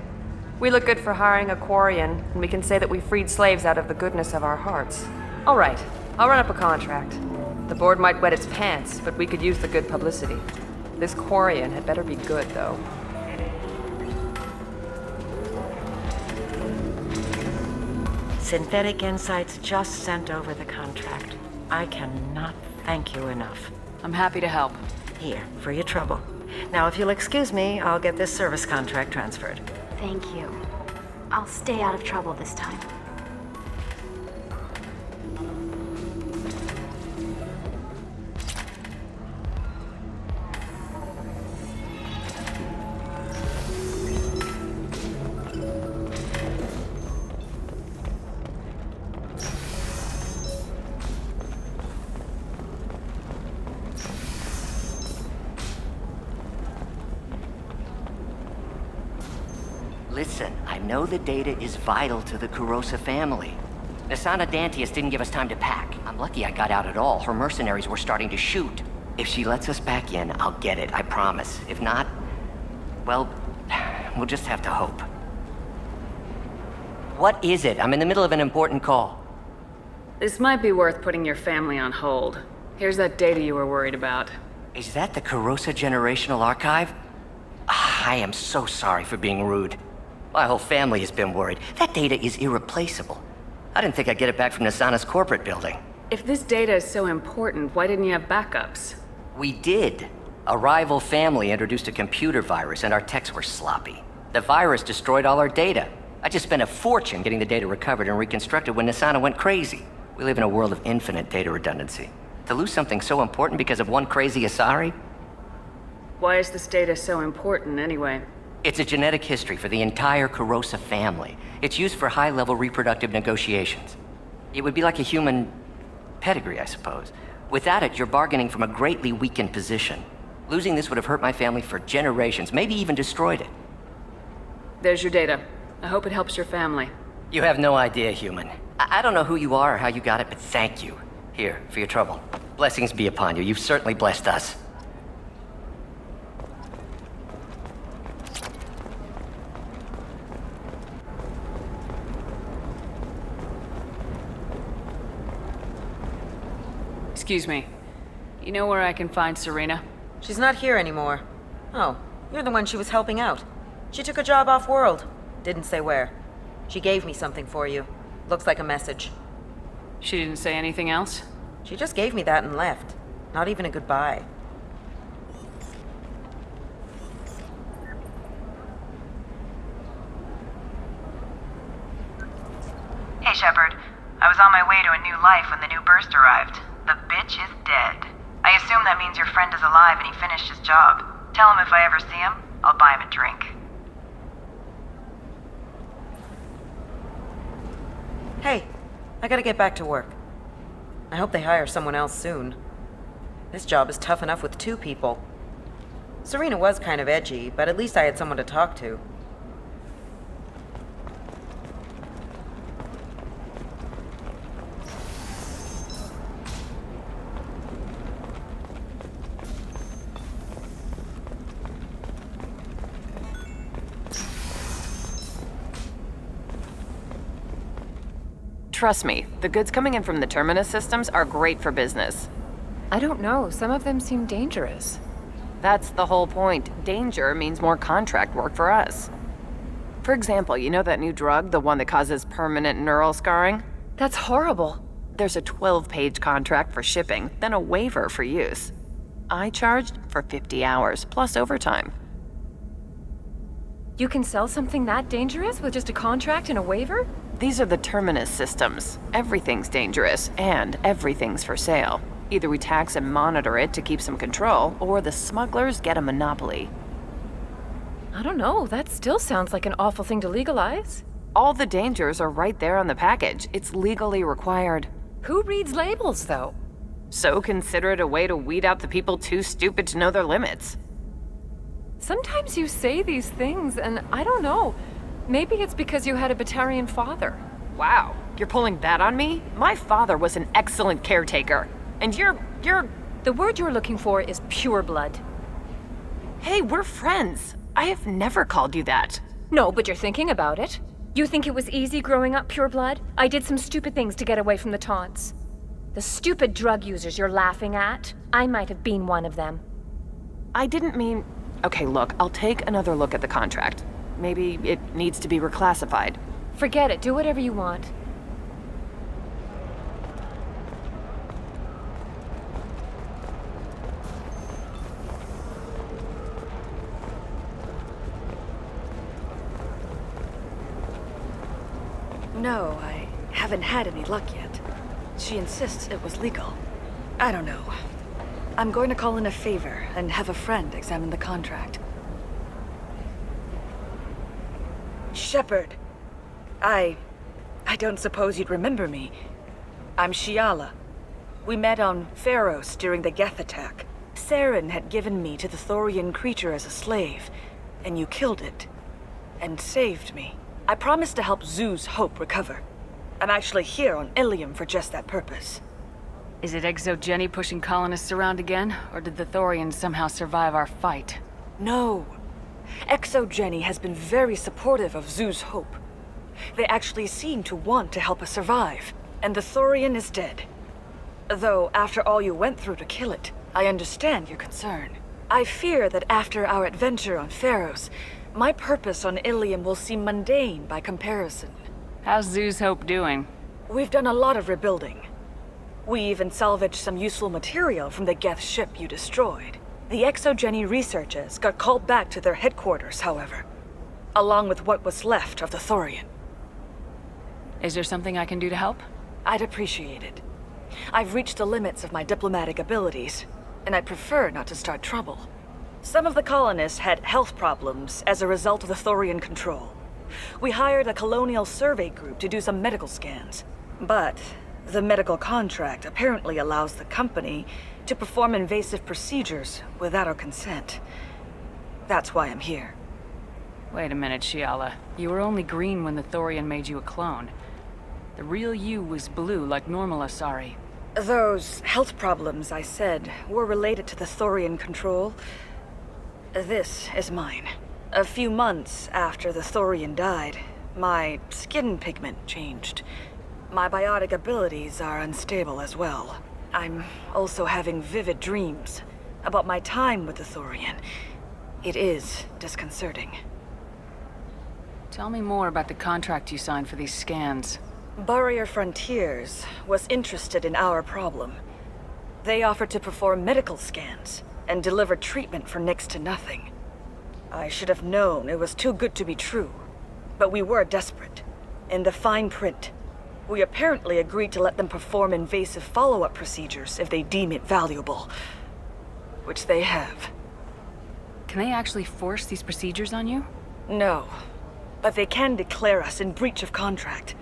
We look good for hiring a Quarian, and we can say that we freed slaves out of the goodness of our hearts. All right, I'll run up a contract. The board might wet its pants, but we could use the good publicity. This Quarian had better be good, though. Synthetic Insights just sent over the contract. I cannot thank you enough. I'm happy to help. Here, for your trouble. Now, if you'll excuse me, I'll get this service contract transferred. Thank you. I'll stay out of trouble this time. Listen, I know the data is vital to the Kurosa family. Nasana Dantius didn't give us time to pack. I'm lucky I got out at all. Her mercenaries were starting to shoot. If she lets us back in, I'll get it, I promise. If not, well, we'll just have to hope. What is it? I'm in the middle of an important call. This might be worth putting your family on hold. Here's that data you were worried about. Is that the Kurosa Generational Archive? I am so sorry for being rude. My whole family has been worried. That data is irreplaceable. I didn't think I'd get it back from Nasana's corporate building. If this data is so important, why didn't you have backups? We did. A rival family introduced a computer virus and our techs were sloppy. The virus destroyed all our data. I just spent a fortune getting the data recovered and reconstructed when Nasana went crazy. We live in a world of infinite data redundancy. To lose something so important because of one crazy Asari? Why is this data so important anyway? It's a genetic history for the entire Kurosa family. It's used for high-level reproductive negotiations. It would be like a human pedigree, I suppose. Without it, you're bargaining from a greatly weakened position. Losing this would have hurt my family for generations, maybe even destroyed it. There's your data. I hope it helps your family. You have no idea, human. I don't know who you are or how you got it, but thank you. Here, for your trouble. Blessings be upon you. You've certainly blessed us. Excuse me. You know where I can find Serena? She's not here anymore. Oh, you're the one she was helping out. She took a job off-world. Didn't say where. She gave me something for you. Looks like a message. She didn't say anything else? She just gave me that and left. Not even a goodbye. Hey, Shepard. I was on my way to a new life when the new burst arrived. The bitch is dead. I assume that means your friend is alive and he finished his job. Tell him if I ever see him, I'll buy him a drink. Hey, I gotta get back to work. I hope they hire someone else soon. This job is tough enough with 2 people. Serena was kind of edgy, but at least I had someone to talk to. Trust me, the goods coming in from the Terminus systems are great for business. I don't know. Some of them seem dangerous. That's the whole point. Danger means more contract work for us. For example, you know that new drug, the one that causes permanent neural scarring? That's horrible. There's a 12-page contract for shipping, then a waiver for use. I charged for 50 hours, plus overtime. You can sell something that dangerous with just a contract and a waiver? These are the Terminus systems. Everything's dangerous, and everything's for sale. Either we tax and monitor it to keep some control, or the smugglers get a monopoly. I don't know. That still sounds like an awful thing to legalize. All the dangers are right there on the package. It's legally required. Who reads labels, though? So consider it a way to weed out the people too stupid to know their limits. Sometimes you say these things, and I don't know. Maybe it's because you had a Batarian father. Wow, you're pulling that on me? My father was an excellent caretaker. And you're... The word you're looking for is pure blood. Hey, we're friends. I have never called you that. No, but you're thinking about it. You think it was easy growing up pure blood? I did some stupid things to get away from the taunts. The stupid drug users you're laughing at, I might have been one of them. I didn't mean... Okay, look, I'll take another look at the contract. Maybe it needs to be reclassified. Forget it. Do whatever you want. No, I haven't had any luck yet. She insists it was legal. I don't know. I'm going to call in a favor and have a friend examine the contract. Shepard, I don't suppose you'd remember me. I'm Shiala. We met on Pharos during the Geth attack. Saren had given me to the Thorian creature as a slave, and you killed it. And saved me. I promised to help Zoo's Hope recover. I'm actually here on Illium for just that purpose. Is it Exogeny pushing colonists around again, or did the Thorians somehow survive our fight? No. Exogeny has been very supportive of Zoo's Hope. They actually seem to want to help us survive, and the Thorian is dead. Though, after all you went through to kill it, I understand your concern. I fear that after our adventure on Pharos, my purpose on Illium will seem mundane by comparison. How's Zoo's Hope doing? We've done a lot of rebuilding. We even salvaged some useful material from the Geth ship you destroyed. The Exogeny researchers got called back to their headquarters, however, along with what was left of the Thorian. Is there something I can do to help? I'd appreciate it. I've reached the limits of my diplomatic abilities, and I prefer not to start trouble. Some of the colonists had health problems as a result of the Thorian control. We hired a colonial survey group to do some medical scans, but the medical contract apparently allows the company to perform invasive procedures without our consent. That's why I'm here. Wait a minute, Shiala. You were only green when the Thorian made you a clone. The real you was blue like normal Asari. Those health problems I said were related to the Thorian control. This is mine. A few months after the Thorian died, my skin pigment changed. My biotic abilities are unstable as well. I'm also having vivid dreams about my time with the Thorian. It is disconcerting. Tell me more about the contract you signed for these scans. Barrier Frontiers was interested in our problem. They offered to perform medical scans and deliver treatment for next to nothing. I should have known it was too good to be true, but we were desperate. In the fine print, we apparently agreed to let them perform invasive follow-up procedures if they deem it valuable, which they have. Can they actually force these procedures on you? No, but they can declare us in breach of contract,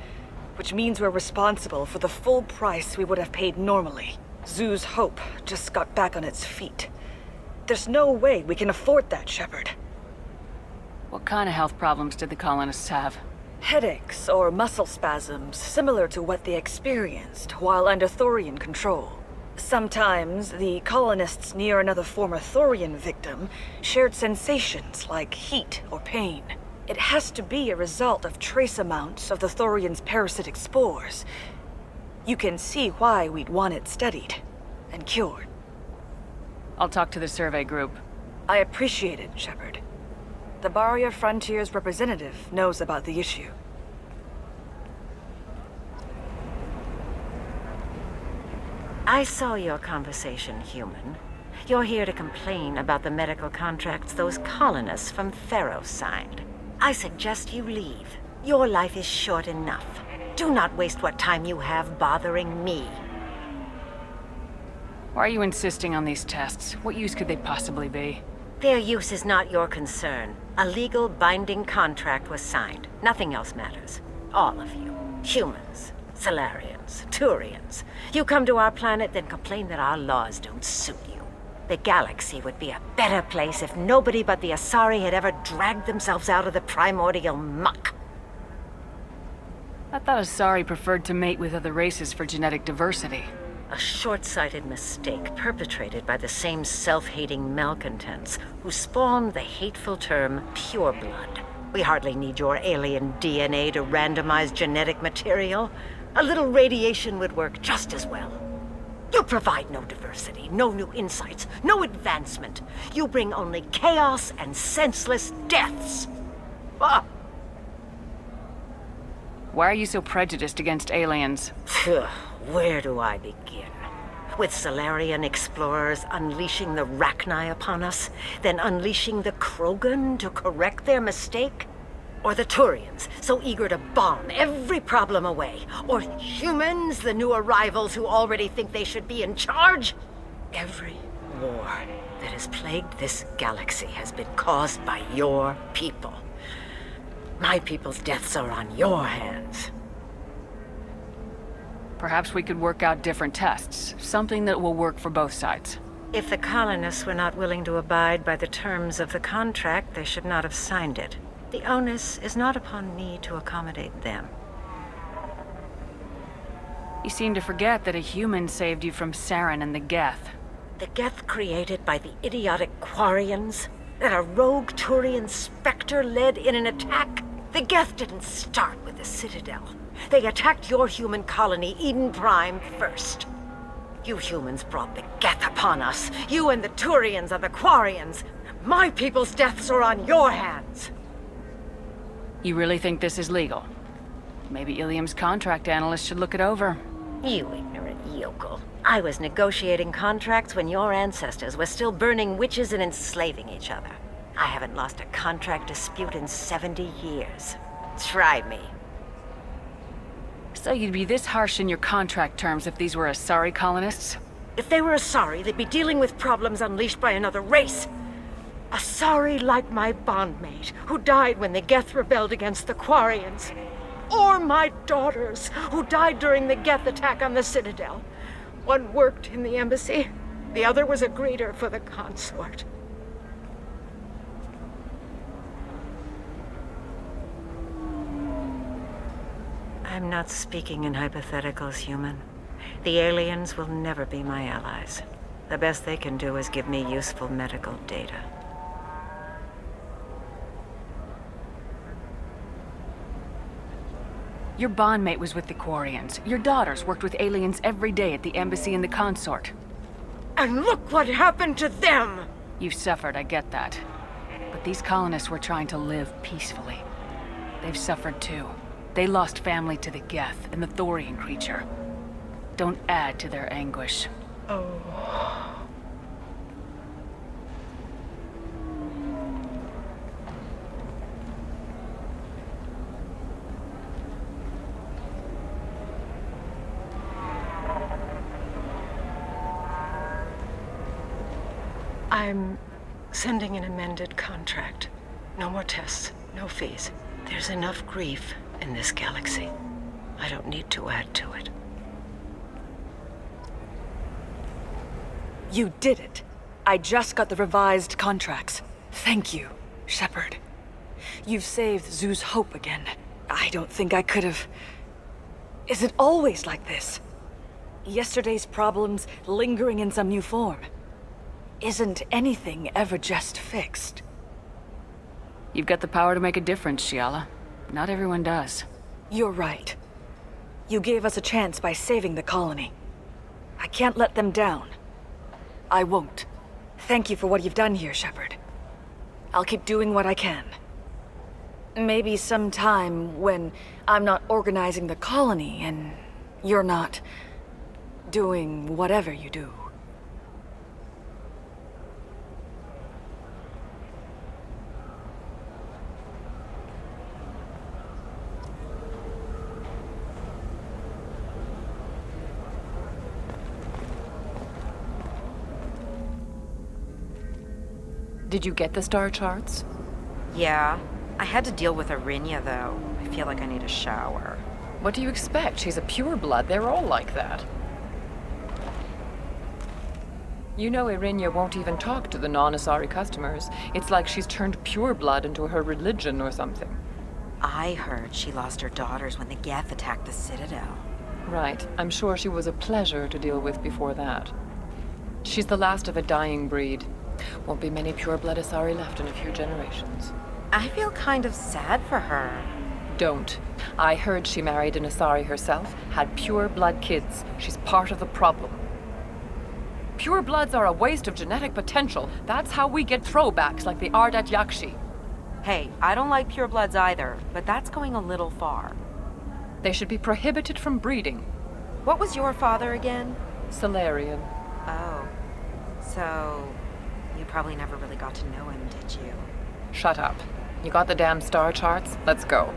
which means we're responsible for the full price we would have paid normally. Zoo's hope just got back on its feet. There's no way we can afford that, Shepard. What kind of health problems did the colonists have? Headaches or muscle spasms, similar to what they experienced while under Thorian control. Sometimes, the colonists near another former Thorian victim shared sensations like heat or pain. It has to be a result of trace amounts of the Thorian's parasitic spores. You can see why we'd want it studied and cured. I'll talk to the survey group. I appreciate it, Shepard. The Barrier Frontiers representative knows about the issue. I saw your conversation, human. You're here to complain about the medical contracts those colonists from Theros signed. I suggest you leave. Your life is short enough. Do not waste what time you have bothering me. Why are you insisting on these tests? What use could they possibly be? Their use is not your concern. A legal binding contract was signed. Nothing else matters. All of you. Humans. Solarians. Turians. You come to our planet, then complain that our laws don't suit you. The galaxy would be a better place if nobody but the Asari had ever dragged themselves out of the primordial muck. I thought Asari preferred to mate with other races for genetic diversity. A short-sighted mistake perpetrated by the same self-hating malcontents who spawned the hateful term pureblood. We hardly need your alien DNA to randomize genetic material. A little radiation would work just as well. You provide no diversity, no new insights, no advancement. You bring only chaos and senseless deaths. Ah. Why are you so prejudiced against aliens? Where do I begin? With Solarian explorers unleashing the Rachni upon us, then unleashing the Krogan to correct their mistake? Or the Turians, so eager to bomb every problem away? Or humans, the new arrivals who already think they should be in charge? Every war that has plagued this galaxy has been caused by your people. My people's deaths are on your hands. Perhaps we could work out different tests. Something that will work for both sides. If the colonists were not willing to abide by the terms of the contract, they should not have signed it. The onus is not upon me to accommodate them. You seem to forget that a human saved you from Saren and the Geth. The Geth created by the idiotic Quarians? That a rogue Turian specter led in an attack? The Geth didn't start with the Citadel. They attacked your human colony, Eden Prime, first. You humans brought the Geth upon us. You and the Turians are the Quarians. My people's deaths are on your hands. You really think this is legal? Maybe Illium's contract analyst should look it over. You ignorant yokel. I was negotiating contracts when your ancestors were still burning witches and enslaving each other. I haven't lost a contract dispute in 70 years. Try me. So you'd be this harsh in your contract terms if these were Asari colonists? If they were Asari, they'd be dealing with problems unleashed by another race. Asari like my bondmate, who died when the Geth rebelled against the Quarians. Or my daughters, who died during the Geth attack on the Citadel. One worked in the embassy, the other was a greeter for the consort. I'm not speaking in hypotheticals, human. The aliens will never be my allies. The best they can do is give me useful medical data. Your bondmate was with the Quarians. Your daughters worked with aliens every day at the embassy and the consort. And look what happened to them! You suffered, I get that. But these colonists were trying to live peacefully. They've suffered too. They lost family to the Geth and the Thorian creature. Don't add to their anguish. Oh. I'm sending an amended contract. No more tests, no fees. There's enough grief in this galaxy. I don't need to add to it. You did it. I just got the revised contracts. Thank you, Shepard. You've saved Zoo's hope again. I don't think I could have... Is it always like this? Yesterday's problems lingering in some new form. Isn't anything ever just fixed? You've got the power to make a difference, Shiala. Not everyone does. You're right. You gave us a chance by saving the colony. I can't let them down. I won't. Thank you for what you've done here, Shepard. I'll keep doing what I can. Maybe sometime when I'm not organizing the colony and you're not doing whatever you do. Did you get the star charts? Yeah. I had to deal with Arinya, though. I feel like I need a shower. What do you expect? She's a pureblood. They're all like that. You know Arinya won't even talk to the non-Asari customers. It's like she's turned pureblood into her religion or something. I heard she lost her daughters when the Geth attacked the Citadel. Right. I'm sure she was a pleasure to deal with before that. She's the last of a dying breed. Won't be many pureblood Asari left in a few generations. I feel kind of sad for her. Don't. I heard she married an Asari herself, had pure-blood kids. She's part of the problem. Pure-bloods are a waste of genetic potential. That's how we get throwbacks like the Ardat Yakshi. Hey, I don't like purebloods either, but that's going a little far. They should be prohibited from breeding. What was your father again? Salarian. Oh. So... you probably never really got to know him, did you? Shut up. You got the damn star charts? Let's go.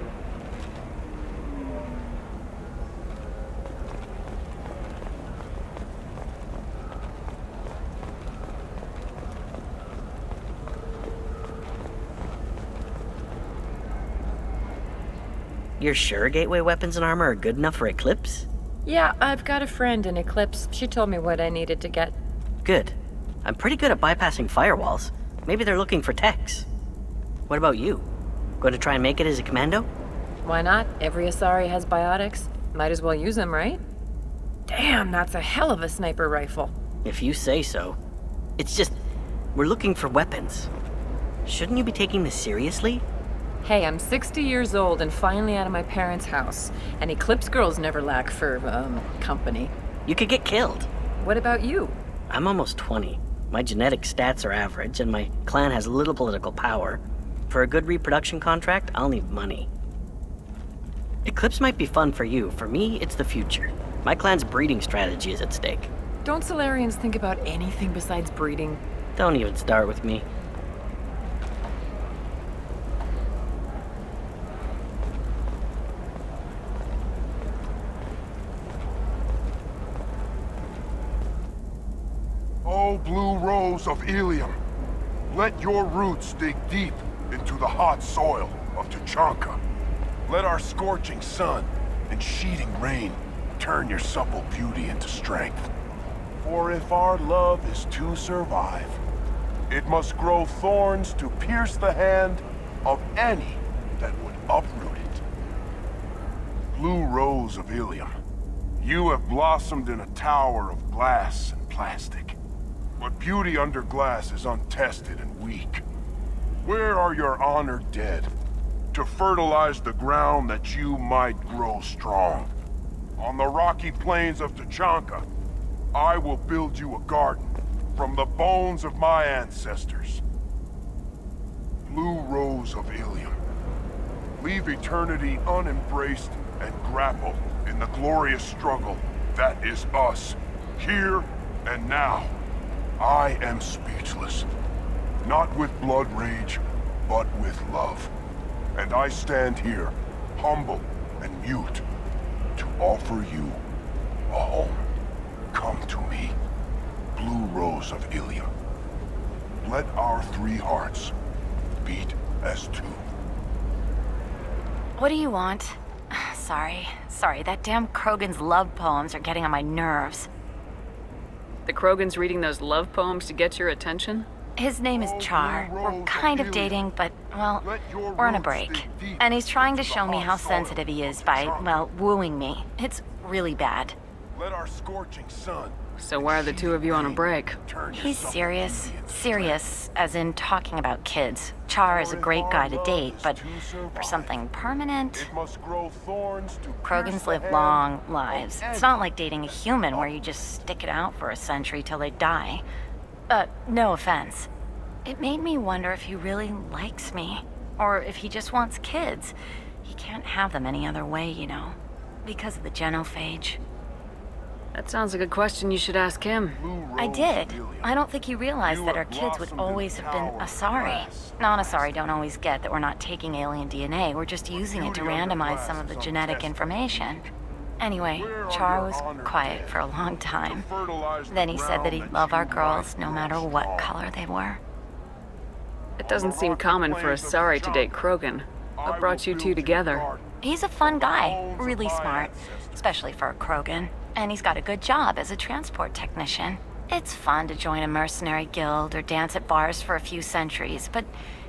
You're sure gateway weapons and armor are good enough for Eclipse? Yeah, I've got a friend in Eclipse. She told me what I needed to get. Good. I'm pretty good at bypassing firewalls. Maybe they're looking for techs. What about you? Going to try and make it as a commando? Why not? Every Asari has biotics. Might as well use them, right? Damn, that's a hell of a sniper rifle. If you say so. It's just, we're looking for weapons. Shouldn't you be taking this seriously? Hey, I'm 60 years old and finally out of my parents' house. And Eclipse girls never lack for, company. You could get killed. What about you? I'm almost 20. My genetic stats are average, and my clan has little political power. For a good reproduction contract, I'll need money. Eclipse might be fun for you. For me, it's the future. My clan's breeding strategy is at stake. Don't Solarians think about anything besides breeding? Don't even start with me. O blue rose of Illium, let your roots dig deep into the hot soil of Tuchanka. Let our scorching sun and sheeting rain turn your supple beauty into strength. For if our love is to survive, it must grow thorns to pierce the hand of any that would uproot it. Blue rose of Illium, you have blossomed in a tower of glass and plastic. But beauty under glass is untested and weak. Where are your honored dead to fertilize the ground that you might grow strong? On the rocky plains of Tuchanka, I will build you a garden from the bones of my ancestors. Blue rose of Illium, leave eternity unembraced and grapple in the glorious struggle that is us, here and now. I am speechless, not with blood rage, but with love. And I stand here, humble and mute, to offer you a home. Come to me, blue rose of Illium. Let our three hearts beat as two. What do you want? Sorry, that damn Krogan's love poems are getting on my nerves. The Krogan's reading those love poems to get your attention? His name is Char. We're kind of dating, but, well, we're on a break. And he's trying to show me how sensitive he is by, well, wooing me. It's really bad. Let our scorching sun. So why are the two of you on a break? He's serious. Serious, as in talking about kids. Char is a great guy to date, but for something permanent... Krogans live long lives. It's not like dating a human where you just stick it out for a century till they die. No offense. It made me wonder if he really likes me. Or if he just wants kids. He can't have them any other way, you know. Because of the genophage. That sounds like a question you should ask him. I did. I don't think he realized that our kids would always have been Asari. Non-Asari don't always get that we're not taking alien DNA, we're just using it to randomize some of the genetic information. Anyway, Char was quiet for a long time. Then he said that he'd love our girls no matter what color they were. It doesn't seem common for Asari to date Krogan. What brought you two together? He's a fun guy, really smart, especially for a Krogan. And he's got a good job as a transport technician. It's fun to join a mercenary guild or dance at bars for a few centuries, but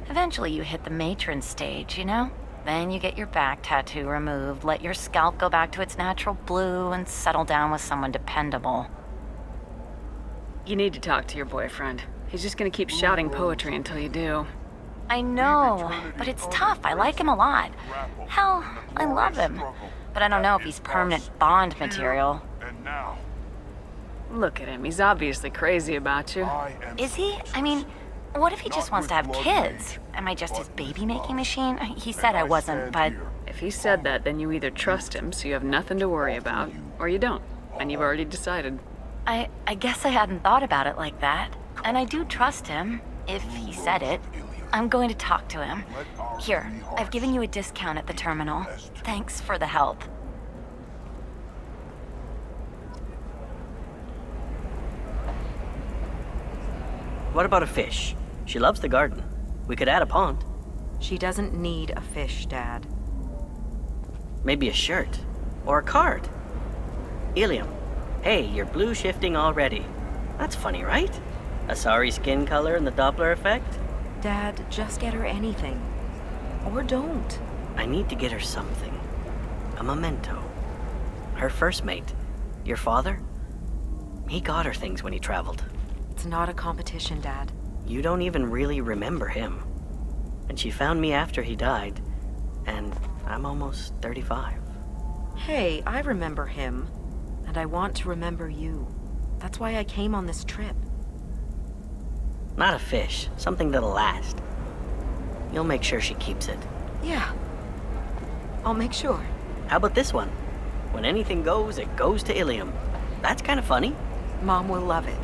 eventually you hit the matron stage, you know? Then you get your back tattoo removed, let your scalp go back to its natural blue, and settle down with someone dependable. You need to talk to your boyfriend. He's just gonna keep shouting poetry until you do. I know, but it's tough. I like him a lot. Hell, I love him. But I don't know if he's permanent Bond material. Look at him. He's obviously crazy about you. Is he? I mean, what if he just wants to have kids? Am I just his baby-making machine? He said I wasn't, but... If he said that, then you either trust him, so you have nothing to worry about, or you don't, and you've already decided. I guess I hadn't thought about it like that. And I do trust him, if he said it. I'm going to talk to him. Here, I've given you a discount at the terminal. Thanks for the help. What about a fish? She loves the garden. We could add a pond. She doesn't need a fish, Dad. Maybe a shirt. Or a card. Illium. Hey, you're blue shifting already. That's funny, right? Asari skin color and the Doppler effect? Dad, just get her anything. Or don't. I need to get her something. A memento. Her first mate. Your father? He got her things when he traveled. It's not a competition, Dad. You don't even really remember him. And she found me after he died. And I'm almost 35. Hey, I remember him. And I want to remember you. That's why I came on this trip. Not a fish. Something that'll last. You'll make sure she keeps it. Yeah. I'll make sure. How about this one? When anything goes, it goes to Illium. That's kind of funny. Mom will love it.